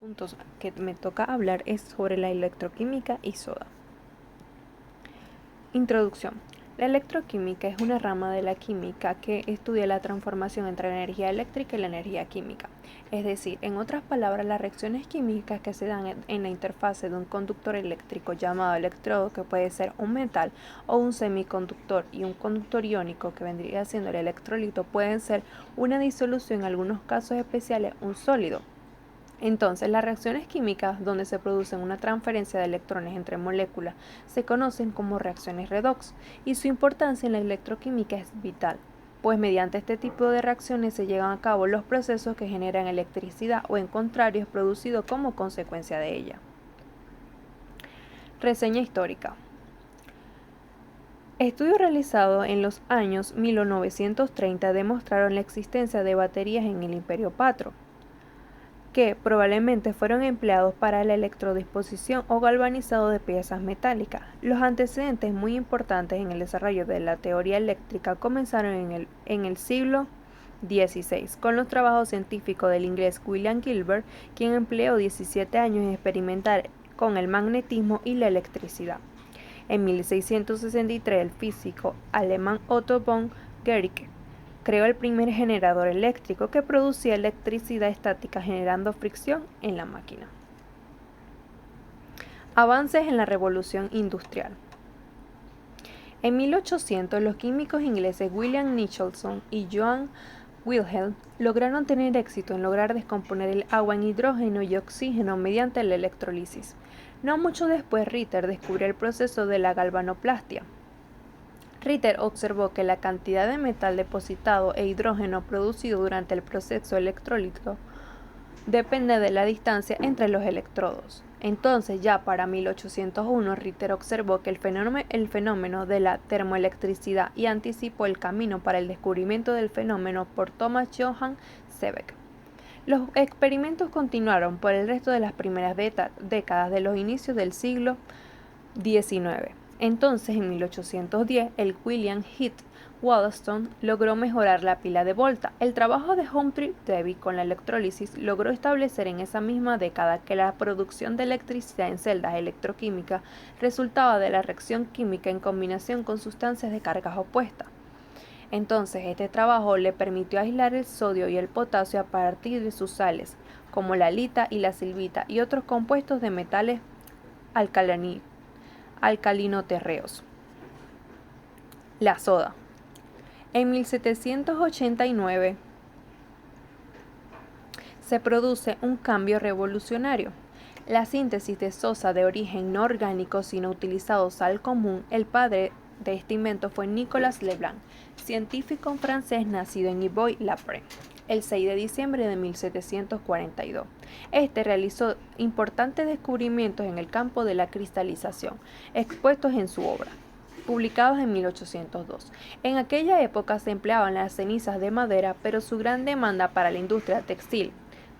Puntos que me toca hablar es sobre la electroquímica y soda. Introducción. La electroquímica es una rama de la química que estudia la transformación entre la energía eléctrica y la energía química. Es decir, en otras palabras, las reacciones químicas que se dan en la interfase de un conductor eléctrico llamado electrodo, que puede ser un metal o un semiconductor, y un conductor iónico, que vendría siendo el electrolito, pueden ser una disolución, en algunos casos especiales, un sólido. Entonces, las reacciones químicas donde se produce una transferencia de electrones entre moléculas se conocen como reacciones redox, y su importancia en la electroquímica es vital, pues mediante este tipo de reacciones se llevan a cabo los procesos que generan electricidad o, en contrario, es producido como consecuencia de ella. Reseña histórica. Estudios realizados en los años 1930 demostraron la existencia de baterías en el Imperio Patro, que probablemente fueron empleados para la electrodisposición o galvanizado de piezas metálicas. Los antecedentes muy importantes en el desarrollo de la teoría eléctrica comenzaron en el siglo XVI, con los trabajos científicos del inglés William Gilbert, quien empleó 17 años en experimentar con el magnetismo y la electricidad. En 1663, el físico alemán Otto von Guericke creó el primer generador eléctrico que producía electricidad estática generando fricción en la máquina. Avances en la Revolución Industrial. En 1800, los químicos ingleses William Nicholson y Johann Wilhelm lograron tener éxito en lograr descomponer el agua en hidrógeno y oxígeno mediante la electrólisis. No mucho después, Ritter descubrió el proceso de la galvanoplastia. Ritter observó que la cantidad de metal depositado e hidrógeno producido durante el proceso electrolítico depende de la distancia entre los electrodos. Entonces, ya para 1801, Ritter observó que el fenómeno de la termoelectricidad y anticipó el camino para el descubrimiento del fenómeno por Thomas Johann Seebeck. Los experimentos continuaron por el resto de las primeras décadas de los inicios del siglo XIX. Entonces, en 1810, el William Heath Wollaston logró mejorar la pila de Volta. El trabajo de Humphrey Davy con la electrólisis logró establecer en esa misma década que la producción de electricidad en celdas electroquímicas resultaba de la reacción química en combinación con sustancias de cargas opuestas. Entonces, este trabajo le permitió aislar el sodio y el potasio a partir de sus sales, como la halita y la silvita, y otros compuestos de metales alcalinoterreos. La soda. En 1789 se produce un cambio revolucionario. La síntesis de sosa de origen no orgánico, sino utilizado sal común. El padre de este invento fue Nicolas Leblanc, científico francés nacido en Iboy-la-Prée el 6 de diciembre de 1742. Este realizó importantes descubrimientos en el campo de la cristalización, expuestos en su obra, publicados en 1802. En aquella época se empleaban las cenizas de madera, pero su gran demanda para la industria textil,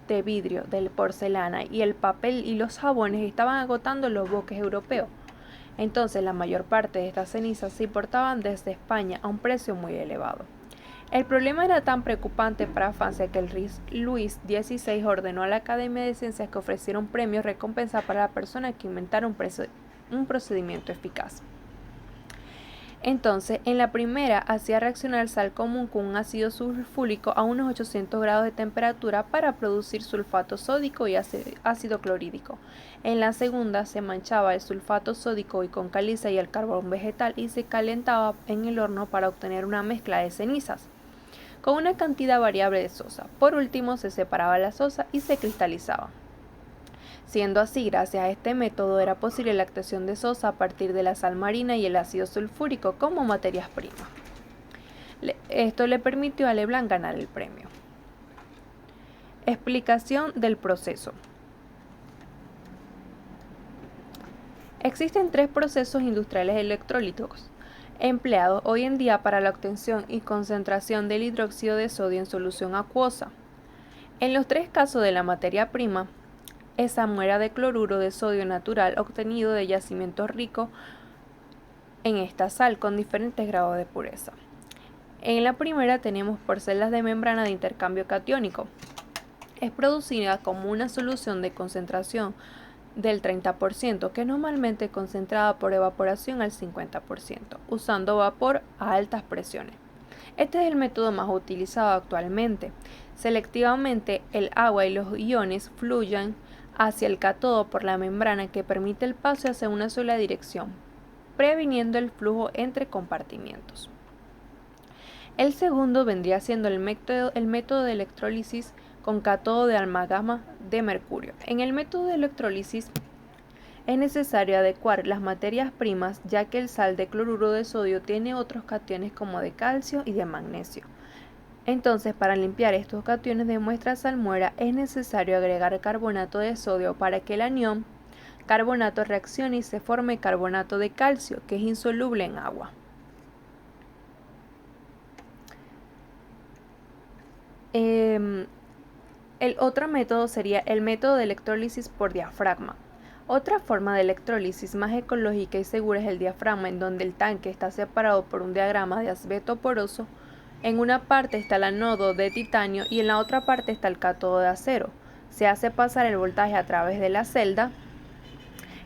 de vidrio, de porcelana y el papel y los jabones estaban agotando los buques europeos. Entonces, la mayor parte de estas cenizas se importaban desde España a un precio muy elevado. El problema era tan preocupante para Francia que el rey Luis XVI ordenó a la Academia de Ciencias que ofreciera un premio recompensa para la persona que inventara un procedimiento eficaz. Entonces, en la primera hacía reaccionar sal común con un ácido sulfúrico a unos 800 grados de temperatura para producir sulfato sódico y ácido clorhídrico. En la segunda se manchaba el sulfato sódico y con caliza y el carbón vegetal y se calentaba en el horno para obtener una mezcla de cenizas con una cantidad variable de sosa. Por último, se separaba la sosa y se cristalizaba. Siendo así, gracias a este método era posible la actuación de sosa a partir de la sal marina y el ácido sulfúrico como materias primas. Esto le permitió a Leblanc ganar el premio. Explicación del proceso. Existen tres procesos industriales electrolíticos empleados hoy en día para la obtención y concentración del hidróxido de sodio en solución acuosa. En los tres casos de la materia prima, esa muestra de cloruro de sodio natural obtenido de yacimientos ricos en esta sal con diferentes grados de pureza. En la primera tenemos por celdas de membrana de intercambio catiónico. es producida como una solución de concentración del 30%, que es normalmente concentrada por evaporación al 50%, usando vapor a altas presiones. Este es el método más utilizado actualmente. Selectivamente, el agua y los iones fluyen hacia el cátodo por la membrana que permite el paso hacia una sola dirección, previniendo el flujo entre compartimientos. El segundo vendría siendo el método de electrólisis con cátodo de amalgama de mercurio. En el método de electrólisis es necesario adecuar las materias primas, ya que el sal de cloruro de sodio tiene otros cationes como de calcio y de magnesio. Entonces, para limpiar estos cationes de muestra salmuera es necesario agregar carbonato de sodio para que el anión carbonato reaccione y se forme carbonato de calcio, que es insoluble en agua. El otro método sería el método de electrólisis por diafragma. Otra forma de electrólisis más ecológica y segura es el diafragma, en donde el tanque está separado por un diagrama de asbesto poroso. En una parte está el ánodo de titanio y en la otra parte está el cátodo de acero. Se hace pasar el voltaje a través de la celda.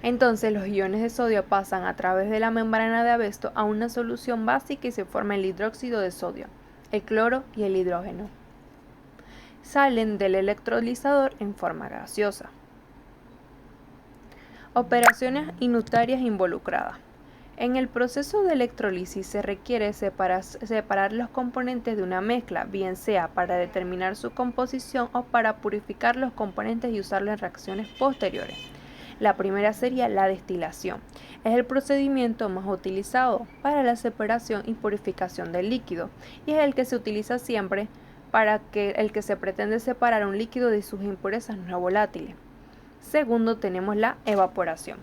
Entonces los iones de sodio pasan a través de la membrana de asbesto a una solución básica y se forma el hidróxido de sodio, el cloro y el hidrógeno. Salen del electrolizador en forma gaseosa. Operaciones inutarias involucradas. En el proceso de electrólisis se requiere separar los componentes de una mezcla, bien sea para determinar su composición o para purificar los componentes y usarlos en reacciones posteriores. La primera sería la destilación. Es el procedimiento más utilizado para la separación y purificación del líquido y es el que se utiliza siempre para el que se pretende separar un líquido de sus impurezas no volátiles. Segundo, tenemos la evaporación,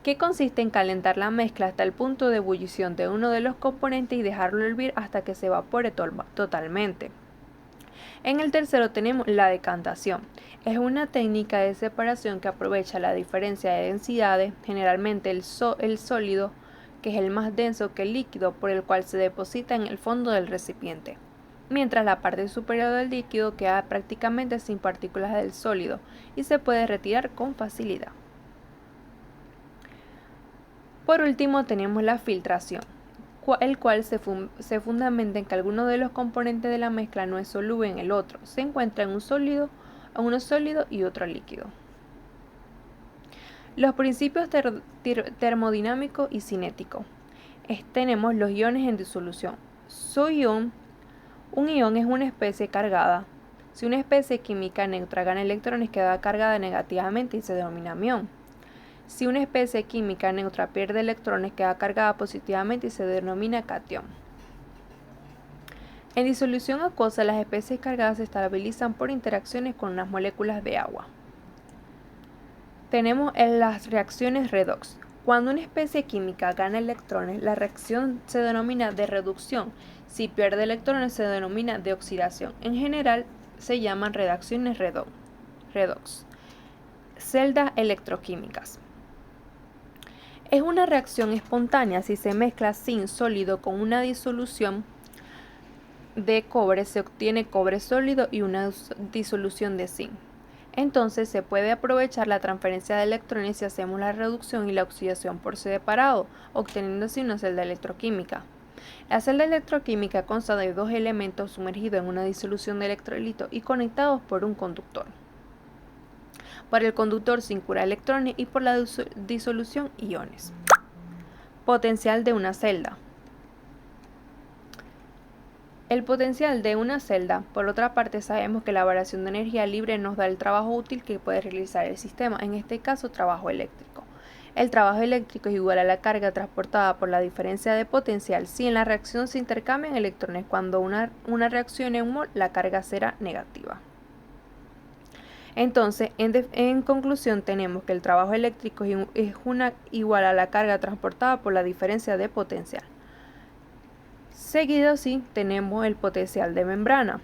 que consiste en calentar la mezcla hasta el punto de ebullición de uno de los componentes y dejarlo hervir hasta que se evapore totalmente. En el tercero tenemos la decantación. Es una técnica de separación que aprovecha la diferencia de densidades, generalmente el sólido, que es el más denso que el líquido, por el cual se deposita en el fondo del recipiente, mientras la parte superior del líquido queda prácticamente sin partículas del sólido y se puede retirar con facilidad. Por último tenemos la filtración, el cual se fundamenta en que alguno de los componentes de la mezcla no es soluble en el otro, se encuentra en uno sólido y otro líquido. Los principios termodinámico y cinético. Tenemos los iones en disolución. Un ion es una especie cargada. Si una especie química neutra gana electrones, queda cargada negativamente y se denomina mión. Si una especie química neutra pierde electrones, queda cargada positivamente y se denomina cation. En disolución acuosa, las especies cargadas se estabilizan por interacciones con unas moléculas de agua. Tenemos las reacciones redox. Cuando una especie química gana electrones, la reacción se denomina de reducción. Si pierde electrones, se denomina de oxidación. En general, se llaman reacciones redox. Celdas electroquímicas. Es una reacción espontánea. Si se mezcla zinc sólido con una disolución de cobre, se obtiene cobre sólido y una disolución de zinc. Entonces se puede aprovechar la transferencia de electrones si hacemos la reducción y la oxidación por separado, obteniendo así una celda electroquímica. La celda electroquímica consta de dos elementos sumergidos en una disolución de electrolito y conectados por un conductor. Por el conductor circula electrones y por la disolución iones. Potencial de una celda. El potencial de una celda, por otra parte, sabemos que la variación de energía libre nos da el trabajo útil que puede realizar el sistema, en este caso trabajo eléctrico. El trabajo eléctrico es igual a la carga transportada por la diferencia de potencial. Si en la reacción se intercambian electrones cuando una reacción en un mol, la carga será negativa. Entonces, en conclusión, tenemos que el trabajo eléctrico es igual a la carga transportada por la diferencia de potencial. Seguido así tenemos el potencial de membrana,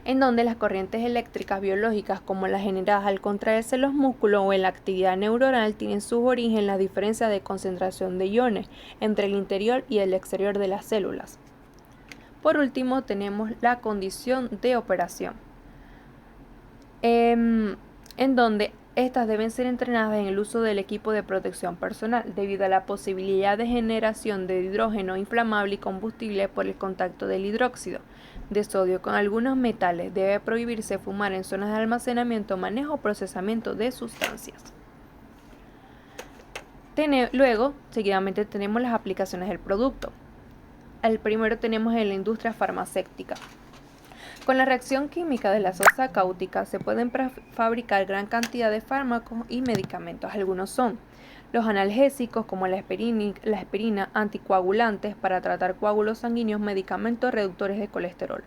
en donde las corrientes eléctricas biológicas como las generadas al contraerse los músculos o en la actividad neuronal tienen su origen en la diferencia de concentración de iones entre el interior y el exterior de las células. Por último tenemos la condición de operación. en donde estas deben ser entrenadas en el uso del equipo de protección personal, debido a la posibilidad de generación de hidrógeno inflamable y combustible por el contacto del hidróxido de sodio con algunos metales. Debe prohibirse fumar en zonas de almacenamiento, manejo o procesamiento de sustancias. Luego, seguidamente tenemos las aplicaciones del producto. Al primero tenemos en la industria farmacéutica. Con la reacción química de la sosa cáustica se pueden fabricar gran cantidad de fármacos y medicamentos. Algunos son los analgésicos como la aspirina, anticoagulantes para tratar coágulos sanguíneos, medicamentos reductores de colesterol.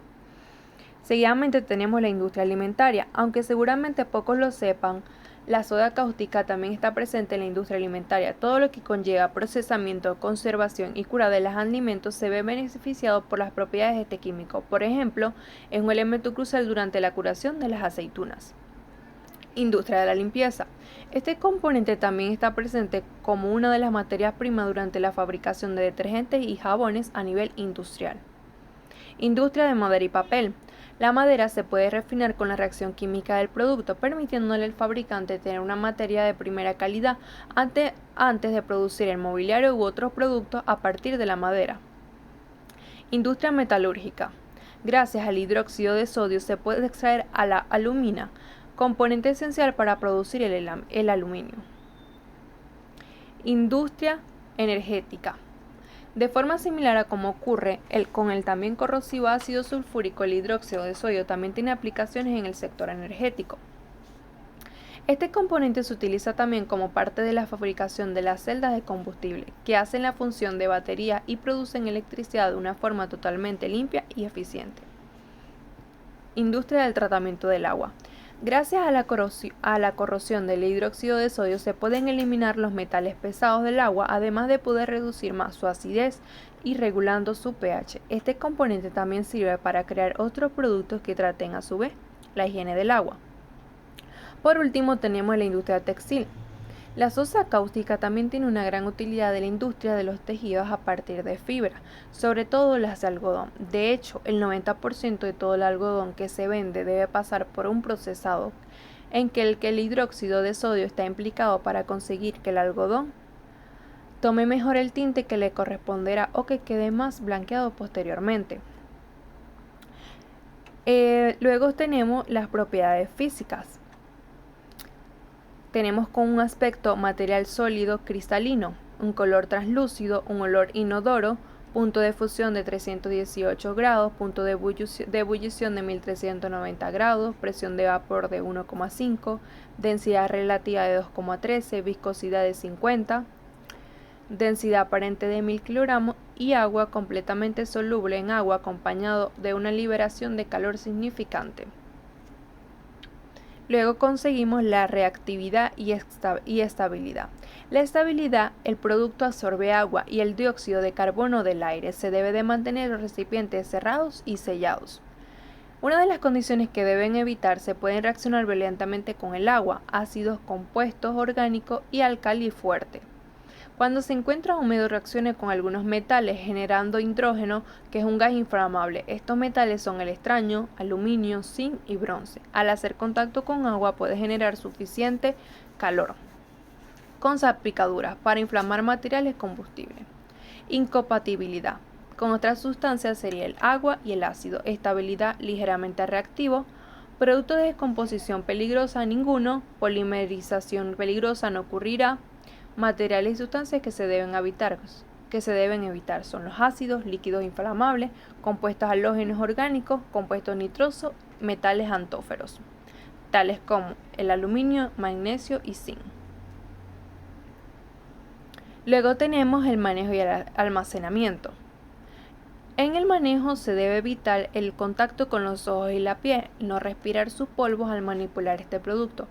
Seguidamente tenemos la industria alimentaria. Aunque seguramente pocos lo sepan, la soda cáustica también está presente en la industria alimentaria. Todo lo que conlleva procesamiento, conservación y cura de los alimentos se ve beneficiado por las propiedades de este químico. Por ejemplo, es un elemento crucial durante la curación de las aceitunas. Industria de la limpieza. Este componente también está presente como una de las materias primas durante la fabricación de detergentes y jabones a nivel industrial. Industria de madera y papel. La madera se puede refinar con la reacción química del producto, permitiéndole al fabricante tener una materia de primera calidad antes de producir el mobiliario u otros productos a partir de la madera. Industria metalúrgica. Gracias al hidróxido de sodio se puede extraer a la alumina, componente esencial para producir el aluminio. Industria energética. De forma similar a como ocurre con el también corrosivo ácido sulfúrico, el hidróxido de sodio también tiene aplicaciones en el sector energético. Este componente se utiliza también como parte de la fabricación de las celdas de combustible, que hacen la función de batería y producen electricidad de una forma totalmente limpia y eficiente. Industria del tratamiento del agua. Gracias a la corrosión del hidróxido de sodio se pueden eliminar los metales pesados del agua, además de poder reducir más su acidez y regulando su pH. Este componente también sirve para crear otros productos que traten a su vez la higiene del agua. Por último tenemos la industria textil. La sosa cáustica también tiene una gran utilidad en la industria de los tejidos a partir de fibra, sobre todo las de algodón. De hecho, el 90% de todo el algodón que se vende debe pasar por un procesado en que el hidróxido de sodio está implicado para conseguir que el algodón tome mejor el tinte que le corresponderá o que quede más blanqueado posteriormente. Luego tenemos las propiedades físicas. Tenemos con un aspecto material sólido cristalino, un color translúcido, un olor inodoro, punto de fusión de 318 grados, punto de ebullición de 1390 grados, presión de vapor de 1,5, densidad relativa de 2,13, viscosidad de 50, densidad aparente de 1000 kilogramos y agua completamente soluble en agua acompañado de una liberación de calor significante. Luego conseguimos la reactividad y estabilidad. La estabilidad, el producto absorbe agua y el dióxido de carbono del aire. Se debe de mantener los recipientes cerrados y sellados. Una de las condiciones que deben evitarse pueden reaccionar violentamente con el agua, ácidos compuestos orgánicos y álcali fuerte. Cuando se encuentra húmedo reacciona con algunos metales generando hidrógeno, que es un gas inflamable. Estos metales son el estaño, aluminio, zinc y bronce. Al hacer contacto con agua puede generar suficiente calor con salpicaduras para inflamar materiales combustibles. Incompatibilidad. Con otras sustancias sería el agua y el ácido. Estabilidad ligeramente reactivo. Producto de descomposición peligrosa ninguno. Polimerización peligrosa no ocurrirá. Materiales y sustancias que se deben evitar son los ácidos, líquidos inflamables, compuestos halógenos orgánicos, compuestos nitrosos, metales antóferos, tales como el aluminio, magnesio y zinc. Luego tenemos el manejo y el almacenamiento. En el manejo se debe evitar el contacto con los ojos y la piel, no respirar sus polvos al manipular este producto,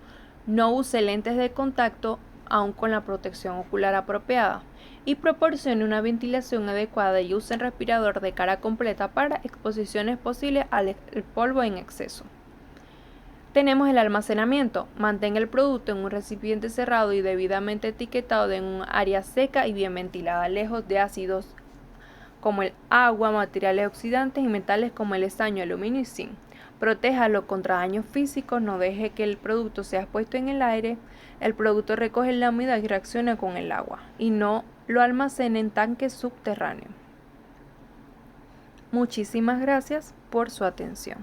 no use lentes de contacto aun con la protección ocular apropiada, y proporcione una ventilación adecuada y use un respirador de cara completa para exposiciones posibles al polvo en exceso. Tenemos el almacenamiento. Mantenga el producto en un recipiente cerrado y debidamente etiquetado en un área seca y bien ventilada, lejos de ácidos como el agua, materiales oxidantes y metales como el estaño, aluminio y zinc. Protéjalo contra daños físicos, no deje que el producto sea expuesto en el aire. El producto recoge la humedad y reacciona con el agua y no lo almacene en tanques subterráneos. Muchísimas gracias por su atención.